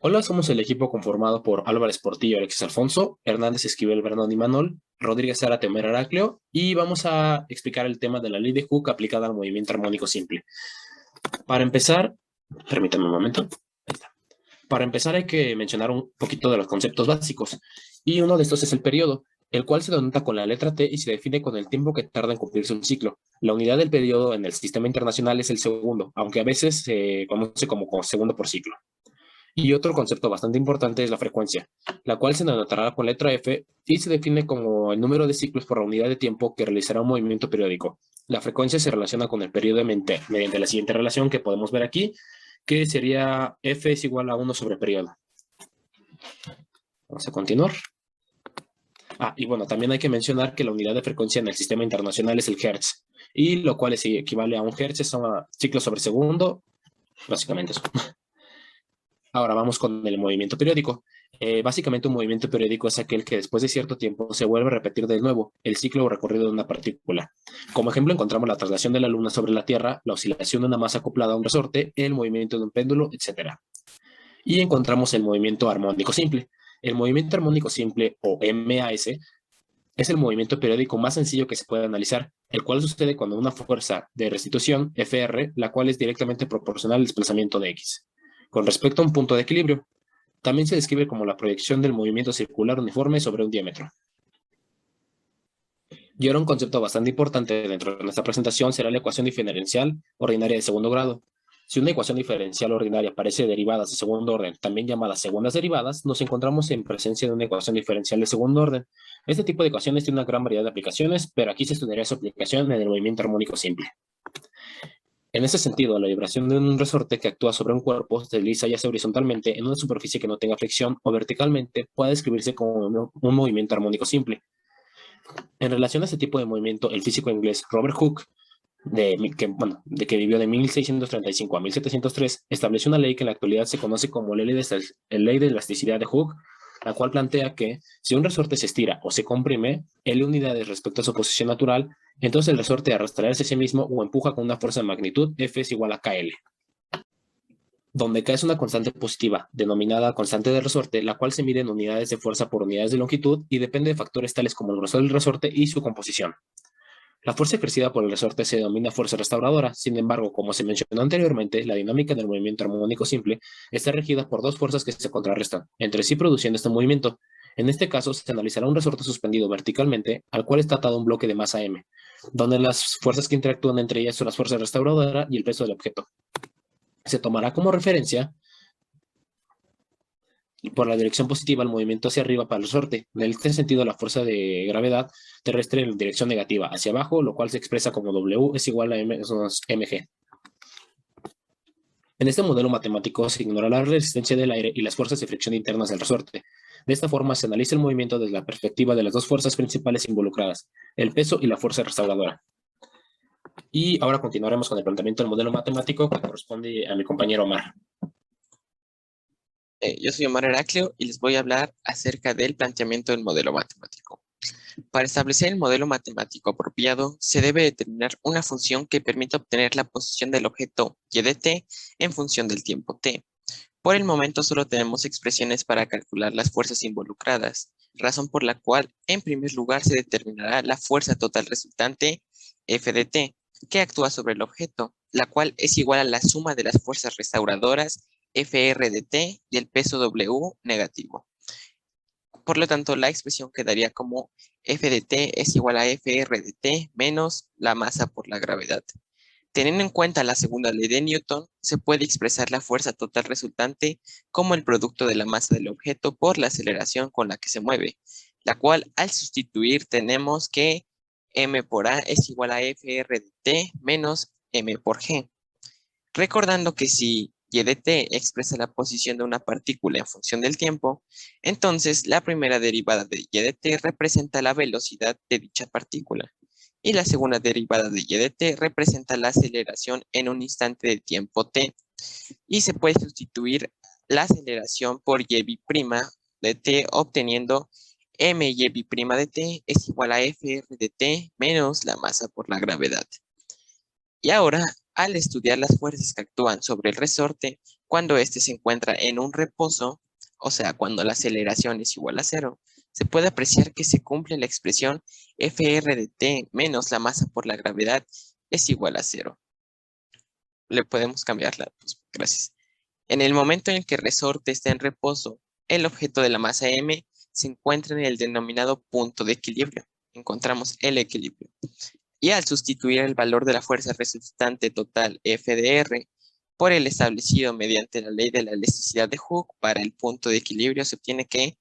Hola, somos el equipo conformado por Álvarez Portillo, Alexis Alfonso, Hernández Esquivel, Bernardo y Manol, Rodríguez Zárate, Omer Heraclio, y vamos a explicar el tema de la ley de Hooke aplicada al movimiento armónico simple. Para empezar, permítame un momento. Ahí está. Para empezar hay que mencionar un poquito de los conceptos básicos, y uno de estos es el periodo, el cual se denota con la letra T y se define con el tiempo que tarda en cumplirse un ciclo. La unidad del periodo en el sistema internacional es el segundo, aunque a veces se conoce como segundo por ciclo. Y otro concepto bastante importante es la frecuencia, la cual se denotará con letra F y se define como el número de ciclos por la unidad de tiempo que realizará un movimiento periódico. La frecuencia se relaciona con el periodo mediante la siguiente relación que podemos ver aquí, que sería F es igual a 1 sobre periodo. Vamos a continuar. Y bueno, también hay que mencionar que la unidad de frecuencia en el sistema internacional es el Hertz, y lo cual equivale a un Hertz, es un ciclo sobre segundo, básicamente eso. Ahora vamos con el movimiento periódico. Básicamente un movimiento periódico es aquel que después de cierto tiempo se vuelve a repetir de nuevo el ciclo o recorrido de una partícula. Como ejemplo encontramos la traslación de la Luna sobre la Tierra, la oscilación de una masa acoplada a un resorte, el movimiento de un péndulo, etc. Y encontramos el movimiento armónico simple. El movimiento armónico simple, o MAS, es el movimiento periódico más sencillo que se puede analizar, el cual sucede cuando una fuerza de restitución, Fr, la cual es directamente proporcional al desplazamiento de X, con respecto a un punto de equilibrio. También se describe como la proyección del movimiento circular uniforme sobre un diámetro. Y ahora un concepto bastante importante dentro de nuestra presentación será la ecuación diferencial ordinaria de segundo grado. Si una ecuación diferencial ordinaria parece de derivadas de segundo orden, también llamadas segundas derivadas, nos encontramos en presencia de una ecuación diferencial de segundo orden. Este tipo de ecuaciones tiene una gran variedad de aplicaciones, pero aquí se estudiará su aplicación en el movimiento armónico simple. En ese sentido, la vibración de un resorte que actúa sobre un cuerpo, se desliza ya sea horizontalmente en una superficie que no tenga fricción o verticalmente, puede describirse como un movimiento armónico simple. En relación a este tipo de movimiento, el físico inglés Robert Hooke, que vivió de 1635 a 1703, estableció una ley que en la actualidad se conoce como ley de elasticidad de Hooke, la cual plantea que si un resorte se estira o se comprime L unidades respecto a su posición natural, entonces el resorte arrastrará hacia sí mismo o empuja con una fuerza de magnitud F es igual a KL, donde K es una constante positiva, denominada constante de resorte, la cual se mide en unidades de fuerza por unidades de longitud y depende de factores tales como el grosor del resorte y su composición. La fuerza ejercida por el resorte se denomina fuerza restauradora. Sin embargo, como se mencionó anteriormente, la dinámica del movimiento armónico simple está regida por dos fuerzas que se contrarrestan entre sí produciendo este movimiento. En este caso, se analizará un resorte suspendido verticalmente al cual está atado un bloque de masa m, donde las fuerzas que interactúan entre ellas son las fuerzas restauradoras y el peso del objeto. Se tomará como referencia por la dirección positiva el movimiento hacia arriba para el resorte. En este sentido, la fuerza de gravedad terrestre en dirección negativa hacia abajo, lo cual se expresa como W es igual a mg. En este modelo matemático se ignora la resistencia del aire y las fuerzas de fricción internas del resorte. De esta forma se analiza el movimiento desde la perspectiva de las dos fuerzas principales involucradas, el peso y la fuerza restauradora. Y ahora continuaremos con el planteamiento del modelo matemático que corresponde a mi compañero Omar. Yo soy Omar Heraclio y les voy a hablar acerca del planteamiento del modelo matemático. Para establecer el modelo matemático apropiado, se debe determinar una función que permita obtener la posición del objeto y de t en función del tiempo t. Por el momento solo tenemos expresiones para calcular las fuerzas involucradas, razón por la cual en primer lugar se determinará la fuerza total resultante F de t, que actúa sobre el objeto, la cual es igual a la suma de las fuerzas restauradoras Fr de t y el peso W negativo. Por lo tanto, la expresión quedaría como F de t es igual a Fr de t menos la masa por la gravedad. Teniendo en cuenta la segunda ley de Newton, se puede expresar la fuerza total resultante como el producto de la masa del objeto por la aceleración con la que se mueve, la cual al sustituir tenemos que m por a es igual a Fr de t menos m por g. Recordando que si y de t expresa la posición de una partícula en función del tiempo, entonces la primera derivada de y de t representa la velocidad de dicha partícula y la segunda derivada de y de t representa la aceleración en un instante de tiempo t, y se puede sustituir la aceleración por y' de t obteniendo m y de t es igual a Fr de t menos la masa por la gravedad. Y ahora al estudiar las fuerzas que actúan sobre el resorte cuando éste se encuentra en un reposo, o sea, cuando la aceleración es igual a cero, se puede apreciar que se cumple la expresión Fr de t menos la masa por la gravedad es igual a cero. Le podemos cambiarla, pues, gracias. En el momento en el que el resorte está en reposo, el objeto de la masa m se encuentra en el denominado punto de equilibrio. Encontramos el equilibrio. Y al sustituir el valor de la fuerza resultante total F de R por el establecido mediante la ley de la elasticidad de Hooke para el punto de equilibrio, se obtiene que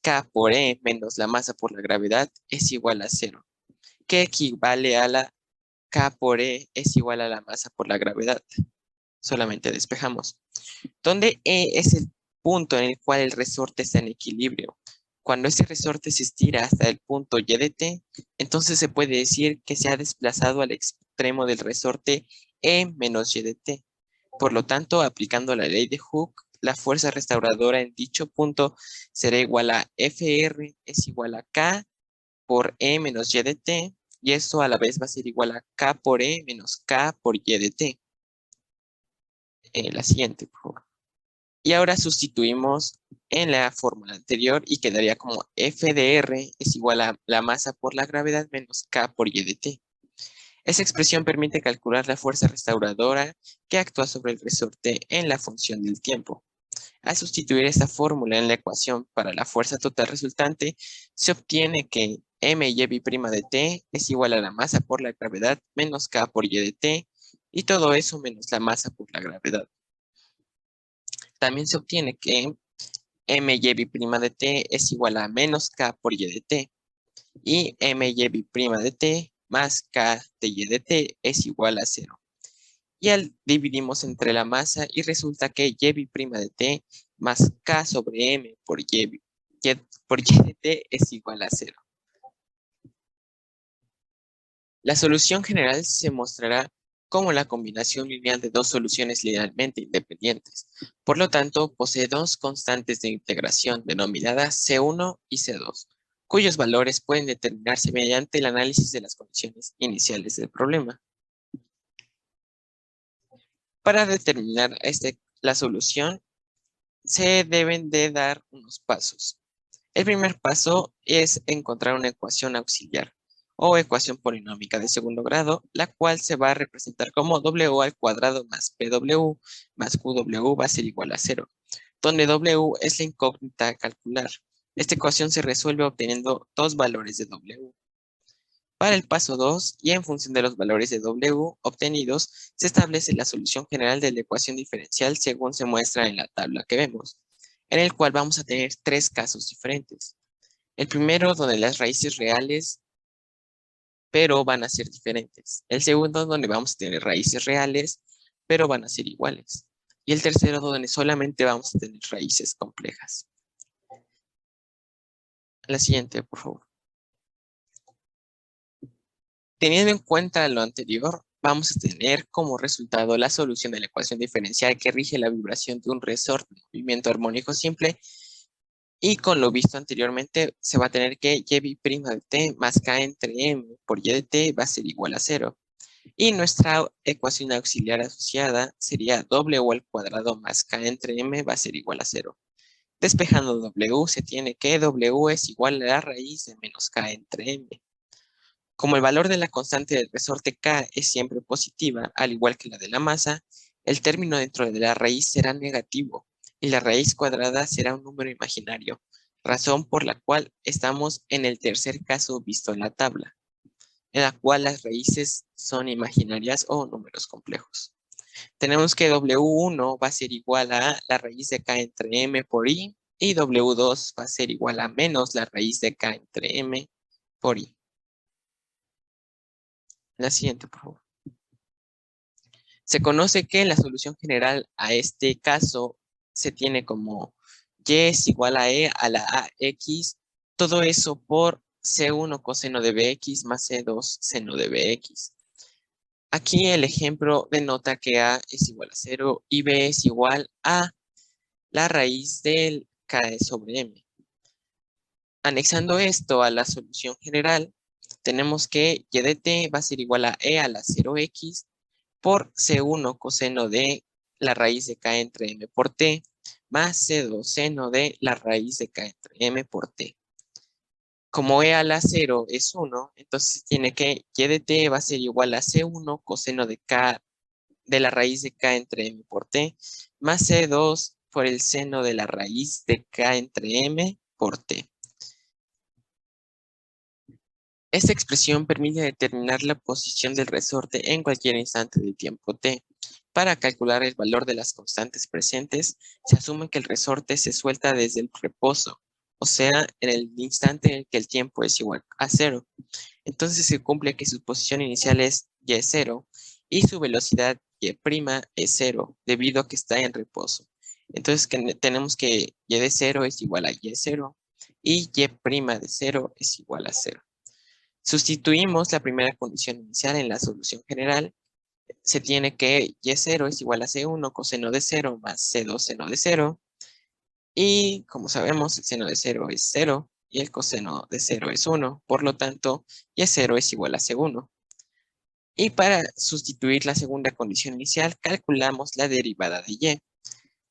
K por E menos la masa por la gravedad es igual a cero, que equivale a la K por E es igual a la masa por la gravedad. Solamente despejamos. Donde E es el punto en el cual el resorte está en equilibrio. Cuando ese resorte se estira hasta el punto Y de T, entonces se puede decir que se ha desplazado al extremo del resorte E menos Y de T. Por lo tanto, aplicando la ley de Hooke, la fuerza restauradora en dicho punto será igual a Fr es igual a K por E menos Y de T, y esto a la vez va a ser igual a K por E menos K por Y de T. La siguiente, por favor. Y ahora sustituimos en la fórmula anterior y quedaría como F de R es igual a la masa por la gravedad menos K por Y de T. Esa expresión permite calcular la fuerza restauradora que actúa sobre el resorte en la función del tiempo. Al sustituir esta fórmula en la ecuación para la fuerza total resultante, se obtiene que mY' de t es igual a la masa por la gravedad menos K por Y de t, y todo eso menos la masa por la gravedad. También se obtiene que mY' de t es igual a menos K por Y de t, y mY' de t más K de Y de t es igual a 0. Y al dividimos entre la masa y resulta que Y' de t más K sobre M por Y de t es igual a 0. La solución general se mostrará como la combinación lineal de dos soluciones linealmente independientes. Por lo tanto, posee dos constantes de integración denominadas C1 y C2, cuyos valores pueden determinarse mediante el análisis de las condiciones iniciales del problema. Para determinar la solución, se deben de dar unos pasos. El primer paso es encontrar una ecuación auxiliar o ecuación polinómica de segundo grado, la cual se va a representar como W al cuadrado más PW más QW va a ser igual a 0, donde W es la incógnita a calcular. Esta ecuación se resuelve obteniendo dos valores de W. Para el paso 2, y en función de los valores de W obtenidos, se establece la solución general de la ecuación diferencial según se muestra en la tabla que vemos, en el cual vamos a tener tres casos diferentes. El primero, donde las raíces reales, pero van a ser diferentes. El segundo, donde vamos a tener raíces reales, pero van a ser iguales. Y el tercero, donde solamente vamos a tener raíces complejas. La siguiente, por favor. Teniendo en cuenta lo anterior, vamos a tener como resultado la solución de la ecuación diferencial que rige la vibración de un resorte de movimiento armónico simple, y con lo visto anteriormente se va a tener que Y' de t más K entre M por Y de t va a ser igual a 0. Y nuestra ecuación auxiliar asociada sería W al cuadrado más K entre M va a ser igual a 0. Despejando W, se tiene que W es igual a la raíz de menos K entre M. Como el valor de la constante del resorte K es siempre positiva, al igual que la de la masa, el término dentro de la raíz será negativo y la raíz cuadrada será un número imaginario, razón por la cual estamos en el tercer caso visto en la tabla, en la cual las raíces son imaginarias o números complejos. Tenemos que W1 va a ser igual a la raíz de K entre M por I, y W2 va a ser igual a menos la raíz de K entre M por I. La siguiente, por favor. Se conoce que la solución general a este caso se tiene como Y es igual a E a la AX, todo eso por C1 coseno de BX más C2 seno de BX. Aquí el ejemplo denota que A es igual a 0 y B es igual a la raíz del K sobre M. Anexando esto a la solución general, tenemos que Y de t va a ser igual a E a la 0x por C1 coseno de la raíz de K entre M por T, más C2 seno de la raíz de K entre M por T. Como E a la 0 es 1, entonces tiene que Y de T va a ser igual a C1 coseno de K de la raíz de K entre M por T, más C2 por el seno de la raíz de K entre M por T. Esta expresión permite determinar la posición del resorte en cualquier instante del tiempo t. Para calcular el valor de las constantes presentes, se asume que el resorte se suelta desde el reposo, o sea, en el instante en el que el tiempo es igual a 0. Entonces se cumple que su posición inicial es y0 y su velocidad y' es 0, debido a que está en reposo. Entonces tenemos que y de 0 es igual a y0 y y' de 0 es igual a 0. Sustituimos la primera condición inicial en la solución general. Se tiene que y0 es igual a c1 coseno de 0 más c2 seno de 0. Y como sabemos, el seno de 0 es 0 y el coseno de 0 es 1. Por lo tanto, y0 es igual a c1. Y para sustituir la segunda condición inicial, calculamos la derivada de y.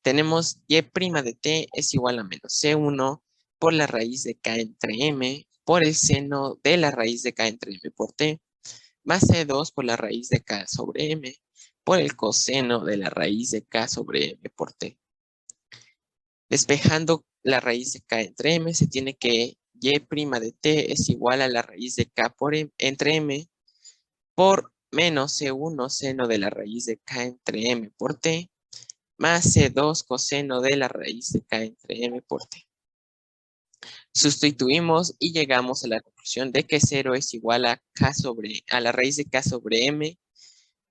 Tenemos y' de t es igual a menos c1 por la raíz de k entre m por el seno de la raíz de k entre m por t, más c2 por la raíz de k sobre m por el coseno de la raíz de k sobre m por t. Despejando la raíz de k entre m, se tiene que y' de t es igual a la raíz de k por entre m por menos c1 seno de la raíz de k entre m por t, más c2 coseno de la raíz de k entre m por t. Sustituimos y llegamos a la conclusión de que 0 es igual a la raíz de k sobre m.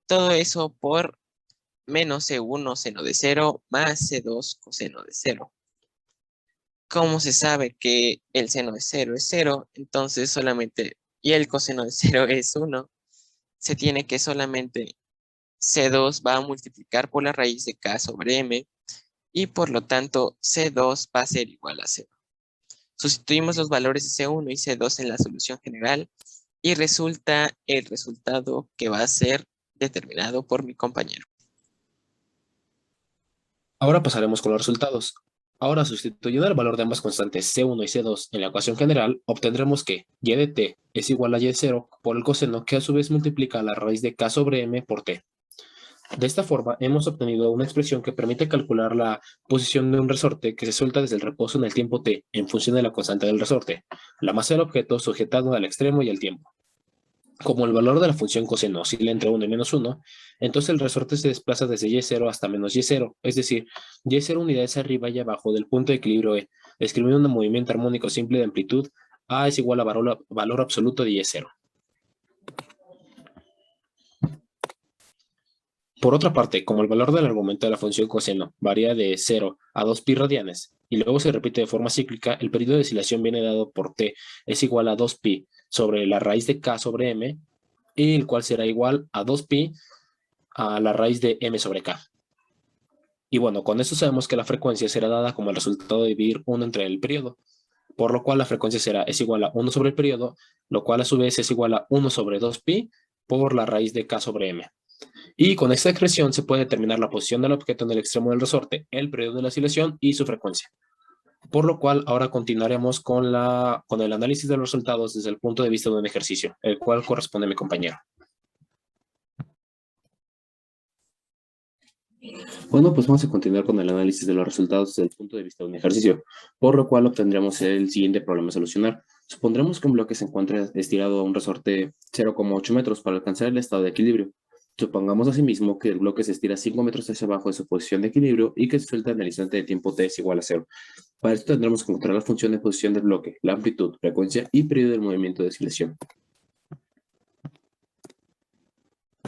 Todo eso por menos c1 seno de 0 más c2 coseno de 0. Como se sabe que el seno de 0 es 0, entonces solamente, y el coseno de 0 es 1, se tiene que solamente c2 va a multiplicar por la raíz de k sobre m, y por lo tanto c2 va a ser igual a 0. Sustituimos los valores de C1 y C2 en la solución general y resulta el resultado que va a ser determinado por mi compañero. Ahora pasaremos con los resultados. Ahora, sustituyendo el valor de ambas constantes C1 y C2 en la ecuación general, obtendremos que y de t es igual a y0 por el coseno, que a su vez multiplica la raíz de k sobre m por t. De esta forma, hemos obtenido una expresión que permite calcular la posición de un resorte que se suelta desde el reposo en el tiempo t en función de la constante del resorte, la masa del objeto sujetado al extremo y al tiempo. Como el valor de la función coseno oscila entre 1 y menos 1, entonces el resorte se desplaza desde y0 hasta menos y0, es decir, y0 unidades arriba y abajo del punto de equilibrio E, describiendo un movimiento armónico simple de amplitud A es igual a valor absoluto de y0. Por otra parte, como el valor del argumento de la función coseno varía de 0 a 2pi radianes y luego se repite de forma cíclica, el periodo de oscilación viene dado por t es igual a 2pi sobre la raíz de k sobre m, y el cual será igual a 2pi a la raíz de m sobre k. Y bueno, con esto sabemos que la frecuencia será dada como el resultado de dividir 1 entre el periodo, por lo cual la frecuencia es igual a 1 sobre el periodo, lo cual a su vez es igual a 1 sobre 2pi por la raíz de k sobre m. Y con esta expresión se puede determinar la posición del objeto en el extremo del resorte, el periodo de la oscilación y su frecuencia. Por lo cual, ahora continuaremos con el análisis de los resultados desde el punto de vista de un ejercicio, el cual corresponde a mi compañero. Bueno, pues vamos a continuar con el análisis de los resultados desde el punto de vista de un ejercicio, por lo cual obtendremos el siguiente problema a solucionar. Supondremos que un bloque se encuentra estirado a un resorte 0,8 metros para alcanzar el estado de equilibrio. Supongamos asimismo que el bloque se estira 5 metros hacia abajo de su posición de equilibrio y que se suelta en el instante de tiempo t es igual a 0. Para esto tendremos que encontrar la función de posición del bloque, la amplitud, frecuencia y periodo del movimiento de oscilación.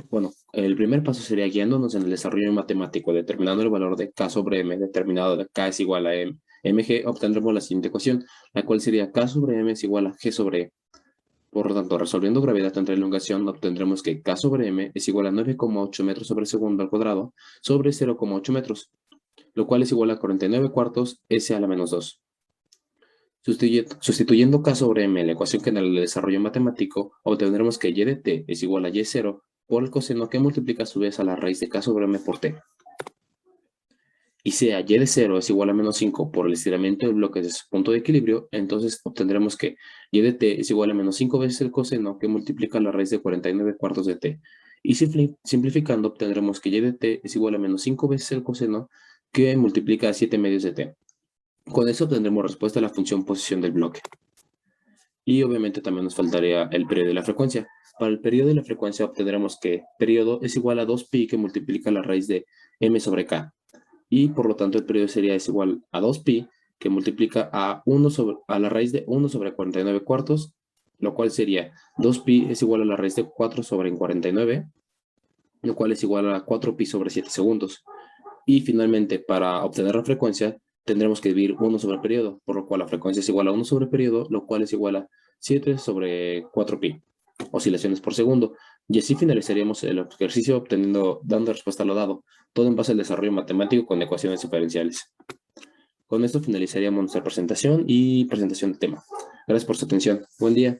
Bueno, el primer paso sería guiándonos en el desarrollo matemático, determinando el valor de k sobre m, determinado de k es igual a mg, obtendremos la siguiente ecuación, la cual sería k sobre m es igual a g sobre e. Por lo tanto, resolviendo gravedad entre elongación, obtendremos que k sobre m es igual a 9,8 metros sobre segundo al cuadrado sobre 0,8 metros, lo cual es igual a 49 cuartos s a la menos 2. Sustituyendo k sobre m en la ecuación general del desarrollo matemático, obtendremos que y de t es igual a y0 por el coseno que multiplica a su vez a la raíz de k sobre m por t. Y sea y de 0 es igual a menos 5 por el estiramiento del bloque de su punto de equilibrio, entonces obtendremos que y de t es igual a menos 5 veces el coseno que multiplica la raíz de 49 cuartos de t. Y simplificando obtendremos que y de t es igual a menos 5 veces el coseno que multiplica a 7 medios de t. Con eso obtendremos respuesta a la función posición del bloque. Y obviamente también nos faltaría el periodo de la frecuencia. Para el periodo de la frecuencia obtendremos que periodo es igual a 2pi que multiplica la raíz de m sobre k. Y por lo tanto el periodo sería es igual a 2pi que multiplica a la raíz de 1 sobre 49 cuartos, lo cual sería 2pi es igual a la raíz de 4 sobre 49, lo cual es igual a 4pi sobre 7 segundos. Y finalmente, para obtener la frecuencia, tendremos que dividir 1 sobre periodo, por lo cual la frecuencia es igual a 1 sobre periodo, lo cual es igual a 7 sobre 4pi, oscilaciones por segundo. Y así finalizaríamos el ejercicio dando respuesta a lo dado, todo en base al desarrollo matemático con ecuaciones diferenciales. Con esto finalizaríamos nuestra presentación y presentación del tema. Gracias por su atención. Buen día.